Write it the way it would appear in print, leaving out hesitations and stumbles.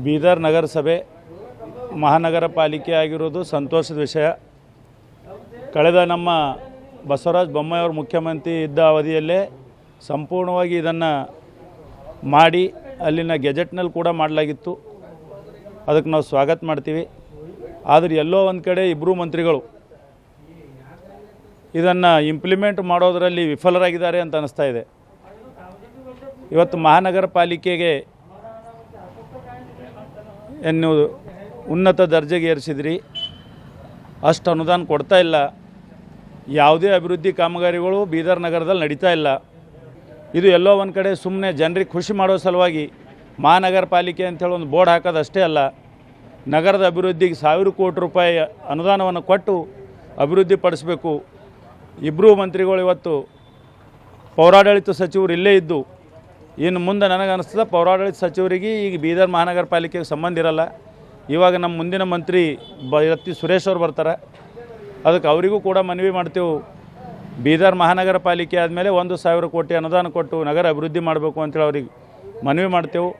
ಬೀದರ್ ನಗರಸಭೆ ಮಹಾನಗರ ಪಾಲಿಕೆ ಆಗಿರೋದು ಸಂತೋಷದ ವಿಷಯ. ಕಳೆದ ನಮ್ಮ ಬಸವರಾಜ ಬೊಮ್ಮಾಯಿಯವರು ಮುಖ್ಯಮಂತ್ರಿ ಇದ್ದ ಅವಧಿಯಲ್ಲೇ ಸಂಪೂರ್ಣವಾಗಿ ಇದನ್ನು ಮಾಡಿ ಅಲ್ಲಿನ ಗೆಜೆಟ್ನಲ್ಲಿ ಕೂಡ ಮಾಡಲಾಗಿತ್ತು. ಅದಕ್ಕೆ ನಾವು ಸ್ವಾಗತ ಮಾಡ್ತೀವಿ. ಆದರೆ ಎಲ್ಲೋ ಒಂದು ಕಡೆ ಇಬ್ಬರು ಮಂತ್ರಿಗಳು ಇದನ್ನು ಇಂಪ್ಲಿಮೆಂಟ್ ಮಾಡೋದರಲ್ಲಿ ವಿಫಲರಾಗಿದ್ದಾರೆ ಅಂತ ಅನ್ನಿಸ್ತಾ ಇದೆ. ಇವತ್ತು ಮಹಾನಗರ ಪಾಲಿಕೆಗೆ ನೀವು ಉನ್ನತ ದರ್ಜೆಗೆ ಏರಿಸಿದ್ರಿ, ಅಷ್ಟು ಅನುದಾನ ಕೊಡ್ತಾ ಇಲ್ಲ. ಯಾವುದೇ ಅಭಿವೃದ್ಧಿ ಕಾಮಗಾರಿಗಳು ಬೀದರ್ ನಗರದಲ್ಲಿ ನಡೀತಾ ಇಲ್ಲ. ಇದು ಎಲ್ಲೋ ಒಂದು ಕಡೆ ಸುಮ್ಮನೆ ಜನರಿಗೆ ಖುಷಿ ಮಾಡೋ ಸಲುವಾಗಿ ಮಹಾನಗರ ಪಾಲಿಕೆ ಅಂಥೇಳಿ ಒಂದು ಬೋರ್ಡ್ ಹಾಕೋದು ಅಷ್ಟೇ ಅಲ್ಲ, ನಗರದ ಅಭಿವೃದ್ಧಿಗೆ 1000 ಕೋಟಿ ರೂಪಾಯಿ ಅನುದಾನವನ್ನು ಕೊಟ್ಟು ಅಭಿವೃದ್ಧಿ ಪಡಿಸಬೇಕು. ಇಬ್ಬರೂ ಮಂತ್ರಿಗಳು ಇವತ್ತು ಪೌರಾಡಳಿತ ಸಚಿವರು ಇಲ್ಲೇ ಇದ್ದು, ಇನ್ನು ಮುಂದೆ ನನಗೆ ಅನಿಸ್ತದೆ ಪೌರಾಡಳಿತ ಸಚಿವರಿಗೆ ಈಗ ಬೀದರ್ ಮಹಾನಗರ ಪಾಲಿಕೆಗೆ ಸಂಬಂಧ ಇರಲ್ಲ. ಇವಾಗ ನಮ್ಮ ಮುಂದಿನ ಮಂತ್ರಿ ಯತ್ತಿ ಸುರೇಶ್ ಅವರು ಬರ್ತಾರೆ. ಅದಕ್ಕೆ ಅವರಿಗೂ ಕೂಡ ಮನವಿ ಮಾಡ್ತೇವೆ, ಬೀದರ್ ಮಹಾನಗರ ಪಾಲಿಕೆ ಆದಮೇಲೆ 1000 ಕೋಟಿ ಅನುದಾನ ಕೊಟ್ಟು ನಗರ ಅಭಿವೃದ್ಧಿ ಮಾಡಬೇಕು ಅಂತೇಳಿ ಅವ್ರಿಗೆ ಮನವಿ ಮಾಡ್ತೇವೆ.